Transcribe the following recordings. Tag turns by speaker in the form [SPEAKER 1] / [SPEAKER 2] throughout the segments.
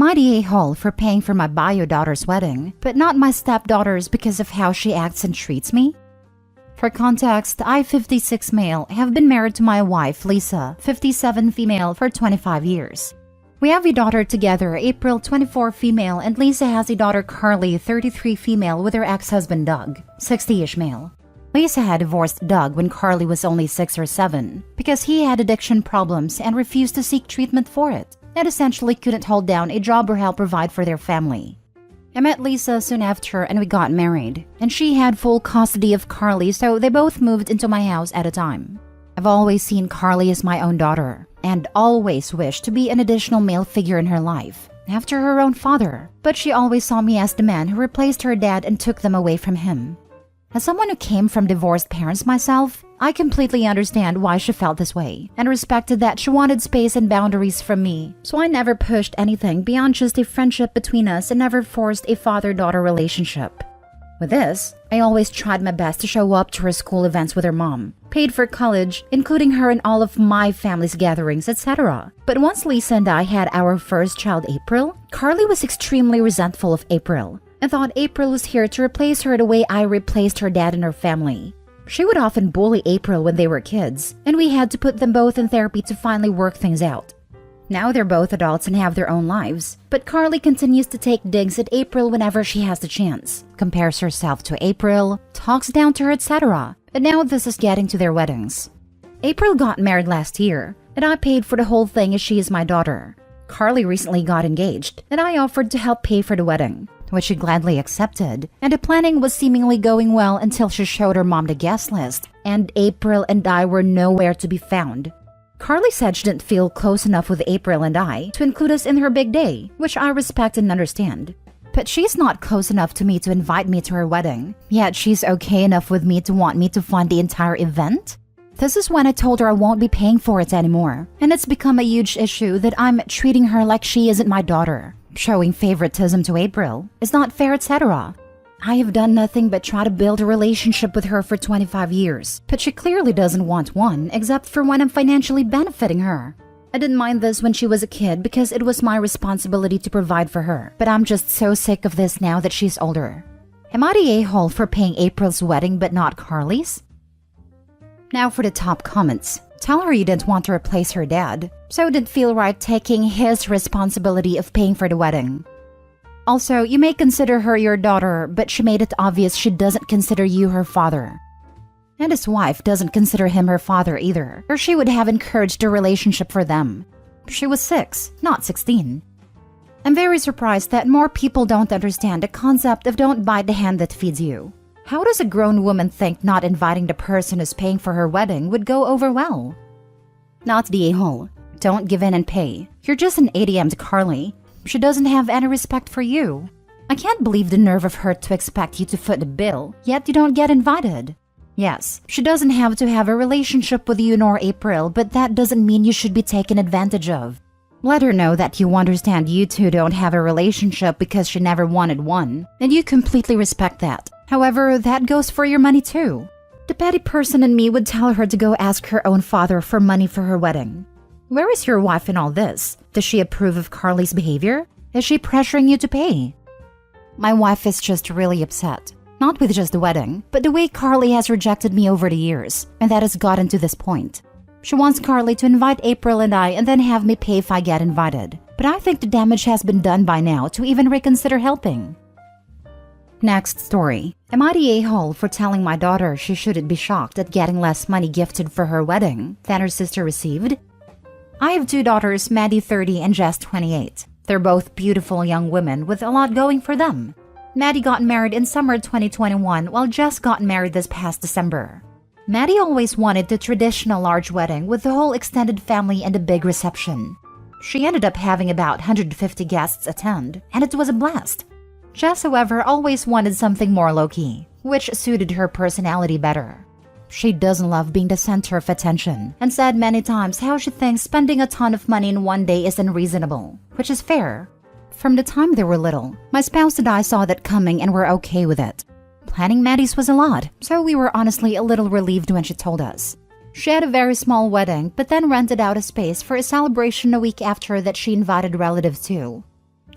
[SPEAKER 1] Am I the a-hole for paying for my bio daughter's wedding, but not my stepdaughter's because of how she acts and treats me? For context, I, 56 male, have been married to my wife, Lisa, 57 female, for 25 years. We have a daughter together, April, 24 female, and Lisa has a daughter, Carly, 33 female, with her ex-husband, Doug, 60-ish male. Lisa had divorced Doug when Carly was only 6 or 7 because he had addiction problems and refused to seek treatment for it, and essentially couldn't hold down a job or help provide for their family. I met Lisa soon after and we got married, and she had full custody of Carly, so they both moved into my house at a time. I've always seen Carly as my own daughter, and always wished to be an additional male figure in her life, after her own father, but she always saw me as the man who replaced her dad and took them away from him. As someone who came from divorced parents myself, I completely understand why she felt this way, and respected that she wanted space and boundaries from me, so I never pushed anything beyond just a friendship between us and never forced a father-daughter relationship. With this, I always tried my best to show up to her school events with her mom, paid for college, including her in all of my family's gatherings, etc. But once Lisa and I had our first child, April, Carly was extremely resentful of April, and thought April was here to replace her the way I replaced her dad and her family. She would often bully April when they were kids, and we had to put them both in therapy to finally work things out. Now they're both adults and have their own lives, but Carly continues to take digs at April whenever she has the chance, compares herself to April, talks down to her, etc. And now this is getting to their weddings. April got married last year, and I paid for the whole thing as she is my daughter. Carly recently got engaged, and I offered to help pay for the wedding, which she gladly accepted, and the planning was seemingly going well until she showed her mom the guest list, and April and I were nowhere to be found. Carly said she didn't feel close enough with April and I to include us in her big day, which I respect and understand. But she's not close enough to me to invite me to her wedding, yet she's okay enough with me to want me to fund the entire event? This is when I told her I won't be paying for it anymore, and it's become a huge issue that I'm treating her like she isn't my daughter. Showing favoritism to April is not fair, etc. I have done nothing but try to build a relationship with her for 25 years, but she clearly doesn't want one except for when I'm financially benefiting her. I didn't mind this when she was a kid because it was my responsibility to provide for her, but I'm just so sick of this now that she's older. Am I the a-hole for paying April's wedding but not Carly's? Now for the top comments. Tell her you didn't want to replace her dad, so it didn't feel right taking his responsibility of paying for the wedding. Also, you may consider her your daughter, but she made it obvious she doesn't consider you her father. And his wife doesn't consider him her father either, or she would have encouraged a relationship for them. She was 6, not 16. I'm very surprised that more people don't understand the concept of don't bite the hand that feeds you. How does a grown woman think not inviting the person who's paying for her wedding would go over well? Not the a-hole. Don't give in and pay. You're just an ATM to Carly. She doesn't have any respect for you. I can't believe the nerve of her to expect you to foot the bill, yet you don't get invited. Yes, she doesn't have to have a relationship with you nor April, but that doesn't mean you should be taken advantage of. Let her know that you understand you two don't have a relationship because she never wanted one, and you completely respect that. However, that goes for your money too. The petty person in me would tell her to go ask her own father for money for her wedding. Where is your wife in all this? Does she approve of Carly's behavior? Is she pressuring you to pay? My wife is just really upset. Not with just the wedding, but the way Carly has rejected me over the years, and that has gotten to this point. She wants Carly to invite April and I and then have me pay if I get invited. But I think the damage has been done by now to even reconsider helping. Next story. Am I the a-hole for telling my daughter she shouldn't be shocked at getting less money gifted for her wedding than her sister received? I have 2 daughters, Maddie 30 and Jess 28. They're both beautiful young women with a lot going for them. Maddie got married in summer 2021 while Jess got married this past December. Maddie always wanted the traditional large wedding with the whole extended family and a big reception. She ended up having about 150 guests attend, and it was a blast. Jess, however, always wanted something more low-key, which suited her personality better. She doesn't love being the center of attention, and said many times how she thinks spending a ton of money in one day is unreasonable, which is fair. From the time they were little, my spouse and I saw that coming and were okay with it. Planning Maddie's was a lot, so we were honestly a little relieved when she told us. She had a very small wedding, but then rented out a space for a celebration a week after that she invited relatives to.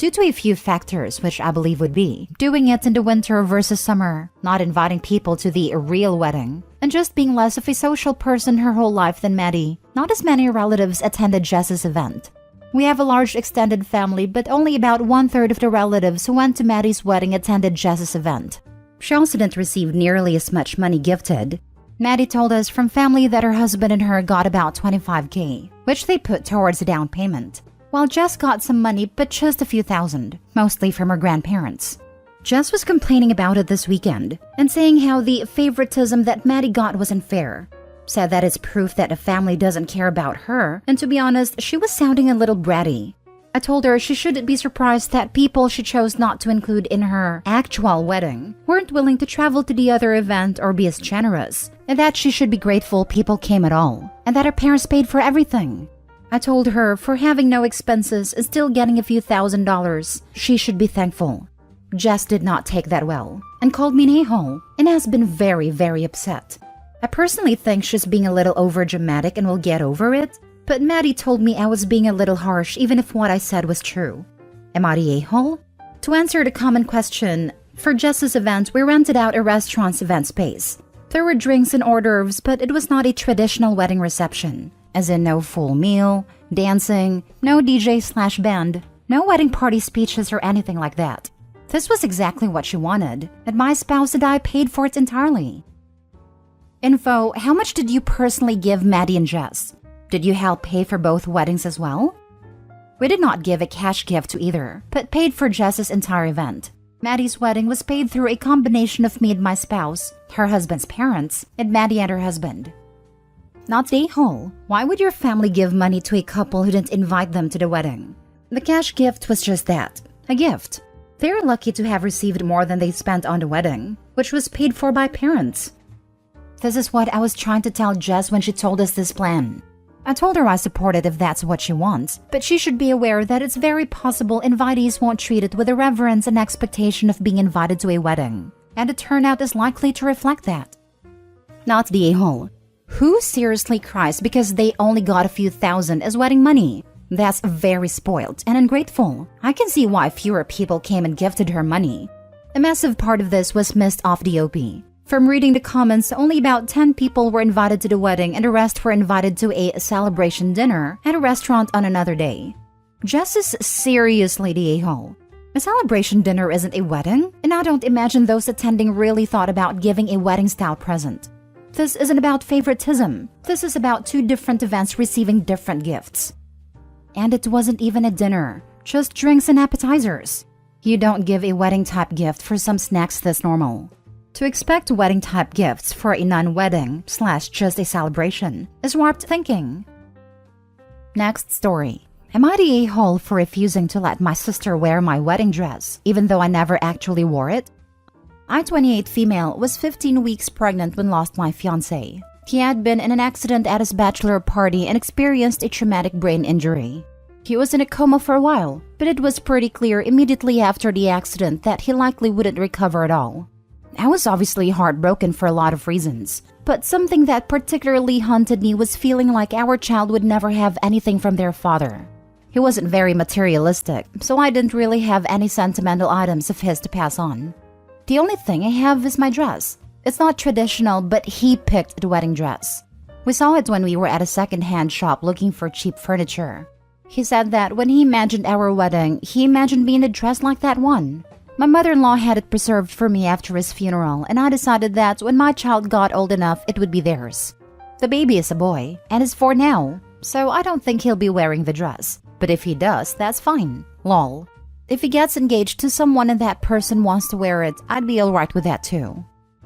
[SPEAKER 1] due to a few factors, which I believe would be doing it in the winter versus summer, not inviting people to the real wedding, and just being less of a social person her whole life than Maddie. Not as many relatives attended Jess's event. We have a large extended family, but only about 1/3 of the relatives who went to Maddie's wedding attended Jess's event. She also didn't receive nearly as much money gifted. Maddie told us from family that her husband and her got about $25K, which they put towards a down payment, while Jess got some money but just a few thousand, mostly from her grandparents. Jess was complaining about it this weekend and saying how the favoritism that Maddie got was unfair. Said that it's proof that a family doesn't care about her, and to be honest, she was sounding a little bratty. I told her she shouldn't be surprised that people she chose not to include in her actual wedding weren't willing to travel to the other event or be as generous, and that she should be grateful people came at all, and that her parents paid for everything. I told her for having no expenses and still getting a few $1,000s, she should be thankful. Jess did not take that well and called me an a-hole and has been very, very upset. I personally think she's being a little overdramatic and will get over it, but Maddie told me I was being a little harsh even if what I said was true. Am I the a-hole? To answer the common question, for Jess's event, we rented out a restaurant's event space. There were drinks and hors d'oeuvres, but it was not a traditional wedding reception, as in no full meal, dancing, no DJ/band, no wedding party speeches or anything like that. This was exactly what she wanted, and my spouse and I paid for it entirely. Info: how much did you personally give Maddie and Jess? Did you help pay for both weddings as well? We did not give a cash gift to either, but paid for Jess's entire event. Maddie's wedding was paid through a combination of me and my spouse, her husband's parents, and Maddie and her husband. Not the a-hole. Why would your family give money to a couple who didn't invite them to the wedding? The cash gift was just that, a gift. They were lucky to have received more than they spent on the wedding, which was paid for by parents. This is what I was trying to tell Jess when she told us this plan. I told her I support it if that's what she wants, but she should be aware that it's very possible invitees won't treat it with the reverence and expectation of being invited to a wedding, and the turnout is likely to reflect that. Not the a-hole. Who seriously cries because they only got a few thousand as wedding money? That's very spoiled and ungrateful. I can see why fewer people came and gifted her money. A massive part of this was missed off the OP. From reading the comments, only about 10 people were invited to the wedding and the rest were invited to a celebration dinner at a restaurant on another day. Jess is seriously the a-hole. A celebration dinner isn't a wedding, and I don't imagine those attending really thought about giving a wedding-style present. This isn't about favoritism. This is about two different events receiving different gifts. And it wasn't even a dinner, just drinks and appetizers. You don't give a wedding-type gift for some snacks this normal. To expect wedding-type gifts for a non-wedding/just a celebration is warped thinking. Next story. Am I the a-hole for refusing to let my sister wear my wedding dress, even though I never actually wore it? I, 28 female, was 15 weeks pregnant when lost my fiancé. He had been in an accident at his bachelor party and experienced a traumatic brain injury. He was in a coma for a while, but it was pretty clear immediately after the accident that he likely wouldn't recover at all. I was obviously heartbroken for a lot of reasons, but something that particularly haunted me was feeling like our child would never have anything from their father. He wasn't very materialistic, so I didn't really have any sentimental items of his to pass on. The only thing I have is my dress. It's not traditional, but he picked the wedding dress. We saw it when we were at a second-hand shop looking for cheap furniture. He said that when he imagined our wedding, he imagined me in a dress like that one. My mother-in-law had it preserved for me after his funeral, and I decided that when my child got old enough, it would be theirs. The baby is a boy, and is 4 now, so I don't think he'll be wearing the dress. But if he does, that's fine. Lol. If he gets engaged to someone and that person wants to wear it, I'd be alright with that too.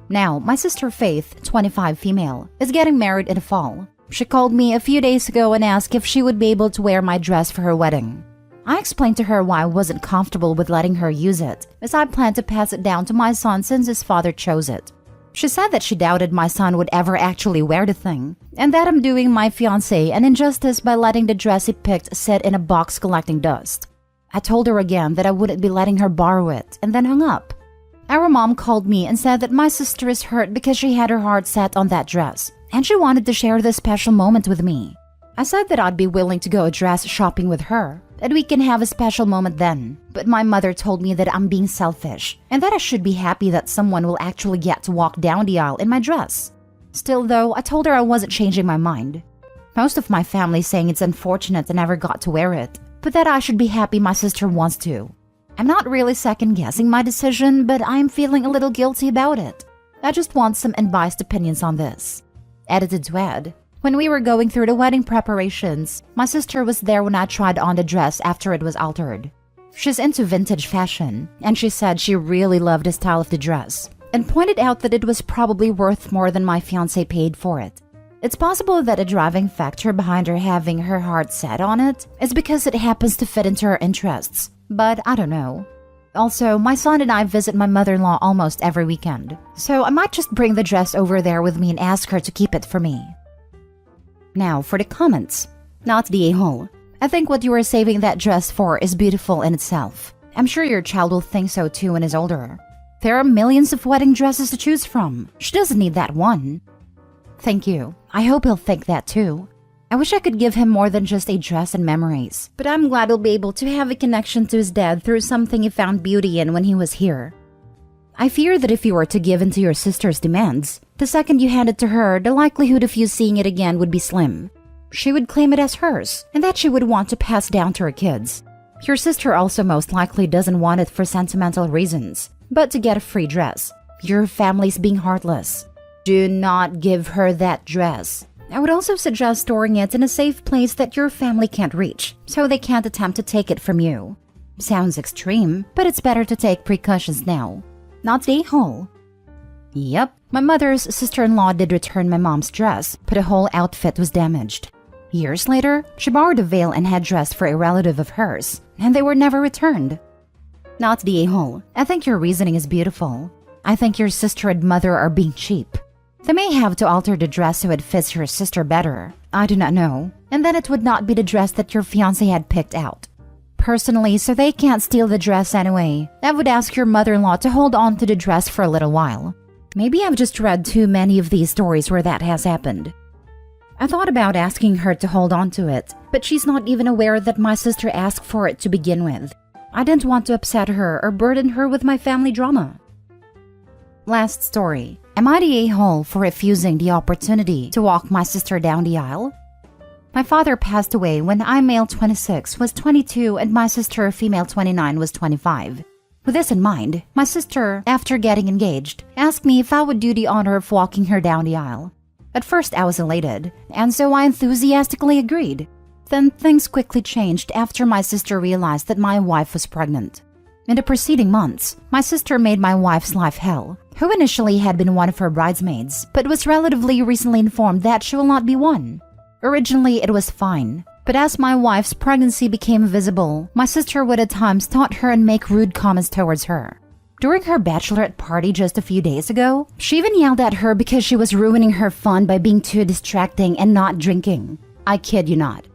[SPEAKER 1] Now, my sister Faith, 25 female, is getting married in the fall. She called me a few days ago and asked if she would be able to wear my dress for her wedding. I explained to her why I wasn't comfortable with letting her use it, as I planned to pass it down to my son since his father chose it. She said that she doubted my son would ever actually wear the thing, and that I'm doing my fiancé an injustice by letting the dress he picked sit in a box collecting dust. I told her again that I wouldn't be letting her borrow it, and then hung up. Our mom called me and said that my sister is hurt because she had her heart set on that dress, and she wanted to share this special moment with me. I said that I'd be willing to go dress shopping with her, that we can have a special moment then. But my mother told me that I'm being selfish and that I should be happy that someone will actually get to walk down the aisle in my dress. Still though, I told her I wasn't changing my mind. Most of my family saying it's unfortunate I never got to wear it, but that I should be happy my sister wants to. I'm not really second-guessing my decision, but I'm feeling a little guilty about it. I just want some unbiased opinions on this. Edited to add, when we were going through the wedding preparations, my sister was there when I tried on the dress after it was altered. She's into vintage fashion, and she said she really loved the style of the dress, and pointed out that it was probably worth more than my fiancé paid for it. It's possible that a driving factor behind her having her heart set on it is because it happens to fit into her interests, but I don't know. Also, my son and I visit my mother-in-law almost every weekend, so I might just bring the dress over there with me and ask her to keep it for me. Now for the comments. Not the a-hole. I think what you are saving that dress for is beautiful in itself. I'm sure your child will think so too when he's older. There are millions of wedding dresses to choose from. She doesn't need that one. Thank you. I hope he'll think that too. I wish I could give him more than just a dress and memories, but I'm glad he'll be able to have a connection to his dad through something he found beauty in when he was here. I fear that if you were to give in to your sister's demands, the second you hand it to her, the likelihood of you seeing it again would be slim. She would claim it as hers, and that she would want to pass down to her kids. Your sister also most likely doesn't want it for sentimental reasons, but to get a free dress. Your family's being heartless. Do not give her that dress. I would also suggest storing it in a safe place that your family can't reach, so they can't attempt to take it from you. Sounds extreme, but it's better to take precautions now. Not the a-hole. Yep, my mother's sister-in-law did return my mom's dress, but the whole outfit was damaged. Years later, she borrowed a veil and headdress for a relative of hers, and they were never returned. Not the a-hole. I think your reasoning is beautiful. I think your sister and mother are being cheap. They may have to alter the dress so it fits your sister better. I do not know. And then it would not be the dress that your fiancé had picked out. Personally, so they can't steal the dress anyway, I would ask your mother-in-law to hold on to the dress for a little while. Maybe I've just read too many of these stories where that has happened. I thought about asking her to hold on to it, but she's not even aware that my sister asked for it to begin with. I didn't want to upset her or burden her with my family drama. Last story. Am I the a-hole for refusing the opportunity to walk my sister down the aisle? My father passed away when I, male 26, was 22 and my sister, female 29, was 25. With this in mind, my sister, after getting engaged, asked me if I would do the honor of walking her down the aisle. At first I was elated, and so I enthusiastically agreed. Then things quickly changed after my sister realized that my wife was pregnant. In the preceding months, my sister made my wife's life hell, who initially had been one of her bridesmaids, but was relatively recently informed that she will not be one. Originally, it was fine, but as my wife's pregnancy became visible, my sister would at times taunt her and make rude comments towards her. During her bachelorette party just a few days ago, she even yelled at her because she was ruining her fun by being too distracting and not drinking. I kid you not.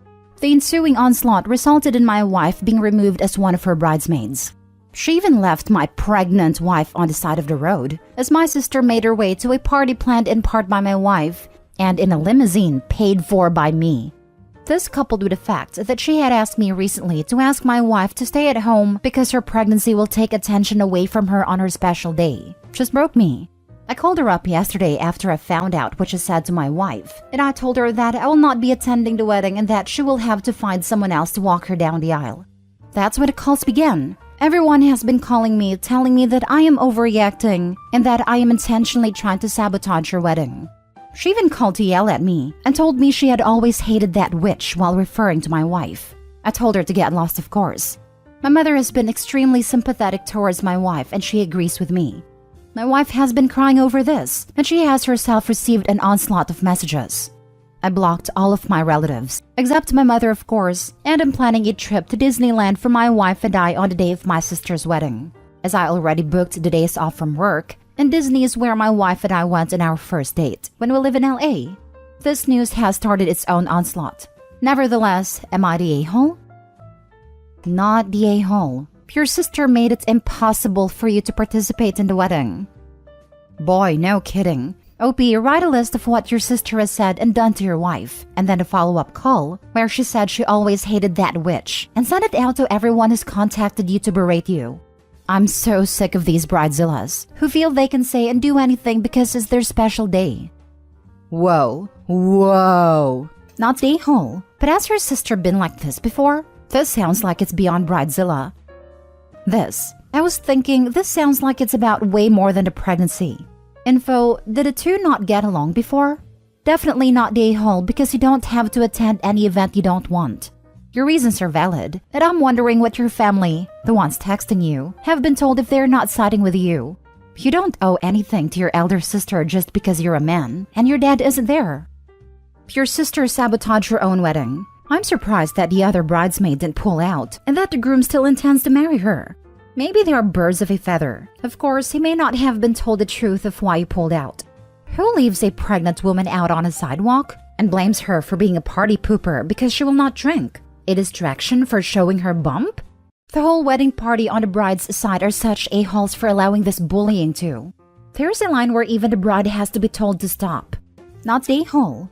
[SPEAKER 1] The ensuing onslaught resulted in my wife being removed as one of her bridesmaids. She even left my pregnant wife on the side of the road, as my sister made her way to a party planned in part by my wife, and in a limousine paid for by me. This coupled with the fact that she had asked me recently to ask my wife to stay at home because her pregnancy will take attention away from her on her special day, just broke me. I called her up yesterday after I found out what she said to my wife, and I told her that I will not be attending the wedding and that she will have to find someone else to walk her down the aisle. That's when the calls began. Everyone has been calling me, telling me that I am overreacting and that I am intentionally trying to sabotage her wedding. She even called to yell at me and told me she had always hated that witch while referring to my wife. I told her to get lost, of course. My mother has been extremely sympathetic towards my wife and she agrees with me. My wife has been crying over this and she has herself received an onslaught of messages. I blocked all of my relatives, except my mother of course, and am planning a trip to Disneyland for my wife and I on the day of my sister's wedding, as I already booked the days off from work, and Disney is where my wife and I went on our first date, when we live in LA. This news has started its own onslaught. Nevertheless, am I the a-hole? Not the a-hole. Your sister made it impossible for you to participate in the wedding. Boy, no kidding. OP, write a list of what your sister has said and done to your wife, and then a follow-up call where she said she always hated that witch, and send it out to everyone who's contacted you to berate you. I'm so sick of these bridezillas who feel they can say and do anything because it's their special day. Whoa. Not a-hole, but has your sister been like this before? This sounds like it's beyond bridezilla. I was thinking this sounds like it's about way more than a pregnancy. Info, did the two not get along before? Definitely not the a-hole because you don't have to attend any event you don't want. Your reasons are valid, and I'm wondering what your family, the ones texting you, have been told if they're not siding with you. You don't owe anything to your elder sister just because you're a man, and your dad isn't there. Your sister sabotaged her own wedding. I'm surprised that the other bridesmaid didn't pull out, and that the groom still intends to marry her. Maybe they are birds of a feather. Of course, he may not have been told the truth of why he pulled out. Who leaves a pregnant woman out on a sidewalk and blames her for being a party pooper because she will not drink? A distraction for showing her bump? The whole wedding party on the bride's side are such a-holes for allowing this bullying too. There's a line where even the bride has to be told to stop. Not a-hole,